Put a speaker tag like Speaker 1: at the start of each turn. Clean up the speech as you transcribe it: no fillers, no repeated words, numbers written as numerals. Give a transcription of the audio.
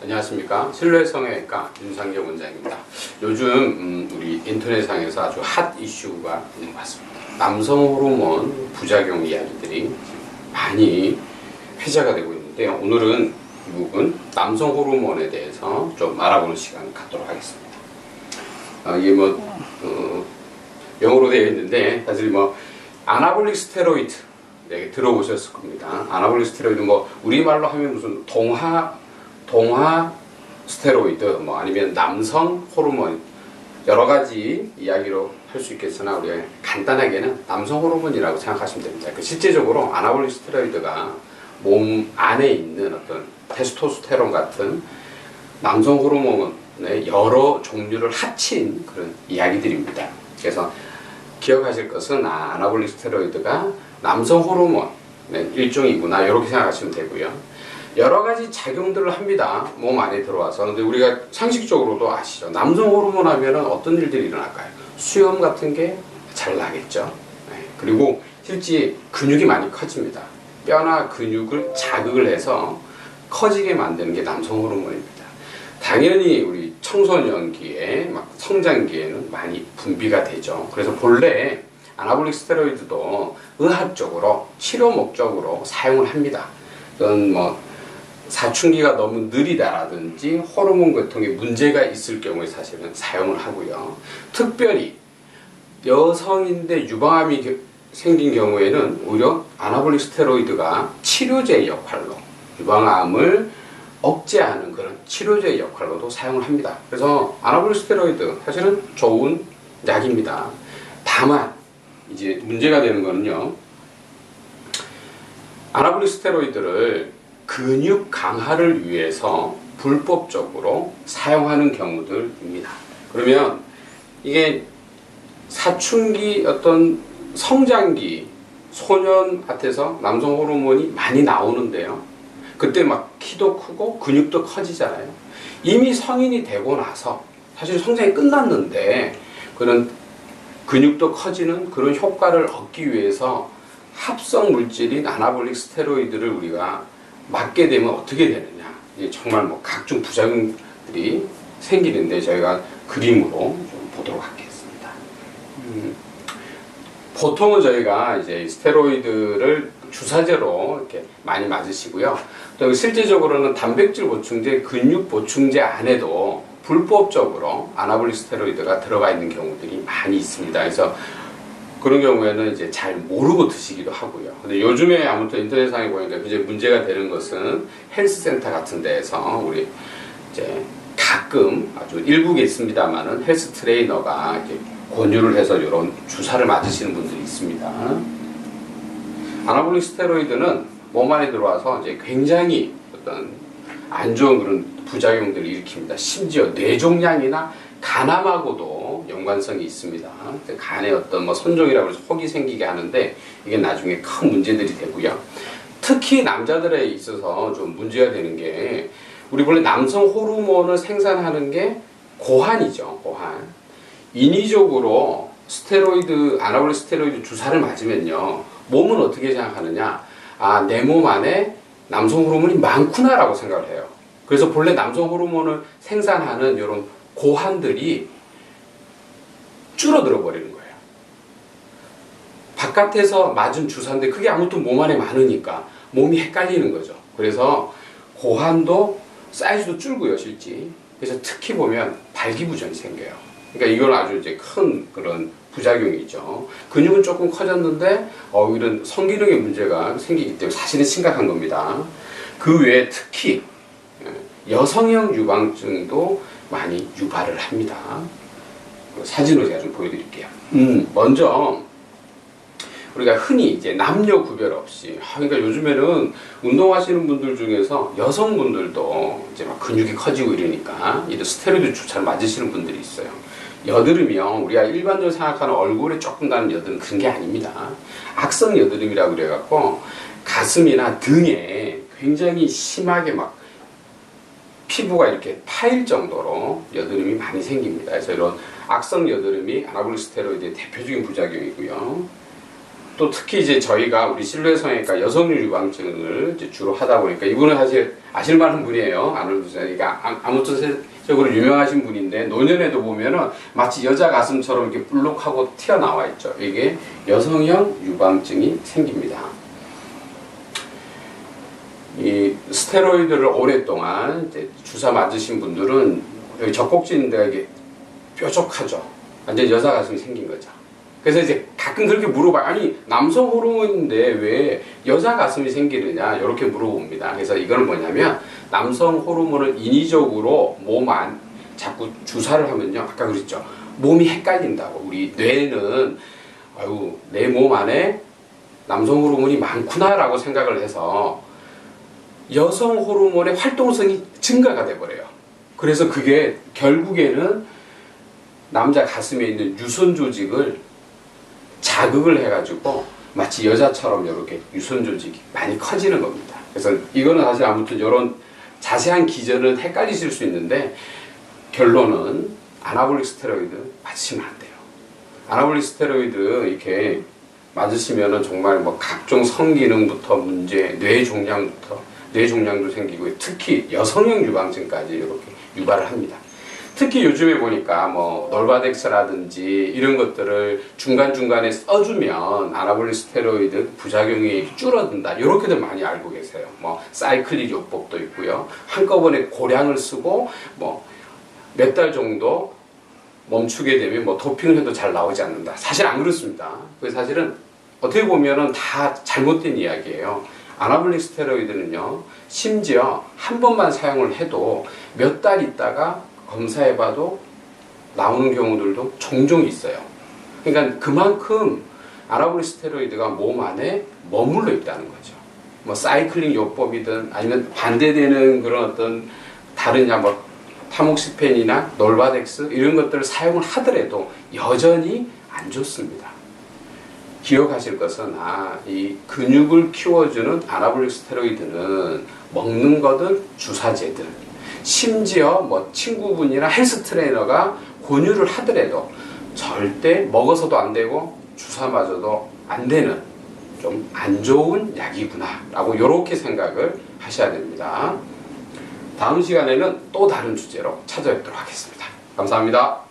Speaker 1: 안녕하십니까. 실내 성형외과 윤상경 원장입니다. 요즘 우리 인터넷상에서 아주 핫 이슈가 있는 것 같습니다. 남성 호르몬 부작용 이야기들이 많이 회자가 되고 있는데요. 오늘은 이 부분 남성 호르몬에 대해서 좀 알아보는 시간을 갖도록 하겠습니다. 이게 영어로 되어 있는데 사실 아나볼릭 스테로이드 들어보셨을 겁니다. 아나볼릭 스테로이드 우리말로 하면 무슨 동화 스테로이드 아니면 남성 호르몬 여러 가지 이야기로 할 수 있겠으나 우리가 간단하게는 남성 호르몬이라고 생각하시면 됩니다. 실제적으로 아나볼릭 스테로이드가 몸 안에 있는 어떤 테스토스테론 같은 남성 호르몬의 여러 종류를 합친 그런 이야기들입니다. 그래서 기억하실 것은 아나볼릭 스테로이드가 남성 호르몬의 일종이구나 이렇게 생각하시면 되고요. 여러 가지 작용들을 합니다. 몸 안에 들어와서. 근데 우리가 상식적으로도 아시죠. 남성 호르몬 하면은 어떤 일들이 일어날까요? 수염 같은 게 잘 나겠죠. 그리고 실제 근육이 많이 커집니다. 뼈나 근육을 자극을 해서 커지게 만드는 게 남성 호르몬입니다. 당연히 우리 청소년기에 성장기에는 많이 분비가 되죠. 그래서 본래 아나볼릭 스테로이드도 의학적으로 치료 목적으로 사용을 합니다. 그건 사춘기가 너무 느리다라든지 호르몬 계통에 문제가 있을 경우에 사실은 사용을 하고요. 특별히 여성인데 유방암이 생긴 경우에는 오히려 아나볼릭 스테로이드가 치료제 역할로 유방암을 억제하는 그런 치료제 역할로도 사용을 합니다. 그래서 아나볼릭 스테로이드 사실은 좋은 약입니다. 다만 이제 문제가 되는 거는요. 아나볼릭 스테로이드를 근육 강화를 위해서 불법적으로 사용하는 경우들입니다. 그러면 이게 사춘기 어떤 성장기 소년한테서 남성 호르몬이 많이 나오는데요. 그때 키도 크고 근육도 커지잖아요. 이미 성인이 되고 나서 사실 성장이 끝났는데 그런 근육도 커지는 그런 효과를 얻기 위해서 합성 물질인 아나볼릭 스테로이드를 우리가 맞게 되면 어떻게 되느냐. 정말 각종 부작용들이 생기는데 저희가 그림으로 좀 보도록 하겠습니다. 보통은 저희가 이제 스테로이드를 주사제로 이렇게 많이 맞으시고요. 또 실제적으로는 단백질 보충제, 근육 보충제 안에도 불법적으로 아나볼릭 스테로이드가 들어가 있는 경우들이 많이 있습니다. 그래서 그런 경우에는 이제 잘 모르고 드시기도 하고요. 근데 요즘에 아무튼 인터넷상에 보니까 이제 문제가 되는 것은 헬스센터 같은 데에서 우리 이제 가끔 아주 일부에 있습니다만은 헬스 트레이너가 이제 권유를 해서 이런 주사를 맞으시는 분들이 있습니다. 아나볼릭 스테로이드는 몸 안에 들어와서 이제 굉장히 어떤 안 좋은 그런 부작용들을 일으킵니다. 심지어 뇌종양이나 간암하고도 연관성이 있습니다. 간에 어떤 선종이라고 해서 혹이 생기게 하는데 이게 나중에 큰 문제들이 되고요. 특히 남자들에 있어서 좀 문제가 되는 게 우리 원래 남성 호르몬을 생산하는 게 고환이죠. 고환. 인위적으로 스테로이드, 아나볼릭 스테로이드 주사를 맞으면요. 몸은 어떻게 생각하느냐? 내 몸 안에 남성 호르몬이 많구나라고 생각을 해요. 그래서 본래 남성 호르몬을 생산하는 이런 고환들이 줄어들어 버리는 거예요. 바깥에서 맞은 주사인데 그게 아무튼 몸 안에 많으니까 몸이 헷갈리는 거죠. 그래서 고환도 사이즈도 줄고요, 실제. 그래서 특히 보면 발기부전이 생겨요. 그러니까 이건 아주 이제 큰 그런 부작용이죠. 근육은 조금 커졌는데 이런 성기능에 문제가 생기기 때문에 사실은 심각한 겁니다. 그 외에 특히 여성형 유방증도 많이 유발을 합니다. 사진으로 제가 좀 보여드릴게요. 먼저 우리가 흔히 이제 남녀 구별 없이 그러니까 요즘에는 운동하시는 분들 중에서 여성분들도 이제 근육이 커지고 이러니까 이런 스테로이드 주사를 맞으시는 분들이 있어요. 여드름이요. 우리가 일반적으로 생각하는 얼굴에 조금 나는 여드름 그런 게 아닙니다. 악성 여드름이라고 그래갖고 가슴이나 등에 굉장히 심하게 피부가 이렇게 파일 정도로 여드름이 많이 생깁니다. 그래서 이런 악성 여드름이 아나볼릭 스테로이드의 대표적인 부작용이고요. 또 특히 이제 저희가 우리 실내 성형외과 여성률 유방증을 이제 주로 하다 보니까 이분은 사실 아실만한 분이에요. 아놀드 슈왈제네거가 아무튼적으로 유명하신 분인데 노년에도 보면은 마치 여자 가슴처럼 이렇게 볼록하고 튀어나와 있죠. 이게 여성형 유방증이 생깁니다. 이 스테로이드를 오랫동안 이제 주사 맞으신 분들은 여기 젖꼭지인데가 이게 뾰족하죠. 완전 여자 가슴이 생긴 거죠. 그래서 이제 가끔 그렇게 물어봐요. 아니 남성 호르몬인데 왜 여자 가슴이 생기느냐 이렇게 물어봅니다. 그래서 이거는 뭐냐면 남성 호르몬을 인위적으로 몸 안 자꾸 주사를 하면요, 아까 그랬죠, 몸이 헷갈린다고. 우리 뇌는 아유 내 몸 안에 남성 호르몬이 많구나라고 생각을 해서 여성 호르몬의 활동성이 증가가 돼버려요. 그래서 그게 결국에는 남자 가슴에 있는 유선 조직을 자극을 해가지고 마치 여자처럼 이렇게 유선 조직이 많이 커지는 겁니다. 그래서 이거는 사실 아무튼 이런 자세한 기전은 헷갈리실 수 있는데 결론은 아나볼릭 스테로이드 맞으시면 안 돼요. 아나볼릭 스테로이드 이렇게 맞으시면은 정말 뭐 각종 성기능부터 문제, 뇌 종양도 생기고 특히 여성형 유방증까지 이렇게 유발을 합니다. 특히 요즘에 보니까 뭐 놀바덱스라든지 이런 것들을 중간중간에 써주면 아나볼릭 스테로이드 부작용이 줄어든다 이렇게들 많이 알고 계세요. 뭐 사이클릭 요법도 있고요. 한꺼번에 고량을 쓰고 뭐 몇 달 정도 멈추게 되면 뭐 도핑을 해도 잘 나오지 않는다. 사실 안 그렇습니다. 그 사실은 어떻게 보면은 다 잘못된 이야기예요. 아나볼릭 스테로이드는요, 심지어 한 번만 사용을 해도 몇 달 있다가 검사해봐도 나오는 경우들도 종종 있어요. 그러니까 그만큼 아나볼릭 스테로이드가 몸 안에 머물러 있다는 거죠. 뭐 사이클링 요법이든 아니면 반대되는 그런 어떤 다른 뭐 타목시펜이나 놀바덱스 이런 것들을 사용을 하더라도 여전히 안 좋습니다. 기억하실 것은 이 근육을 키워주는 아나볼릭 스테로이드는 먹는 거든 주사제든 심지어 뭐 친구분이나 헬스 트레이너가 권유를 하더라도 절대 먹어서도 안 되고 주사 맞아도 안 되는 좀 안 좋은 약이구나 라고 이렇게 생각을 하셔야 됩니다. 다음 시간에는 또 다른 주제로 찾아뵙도록 하겠습니다. 감사합니다.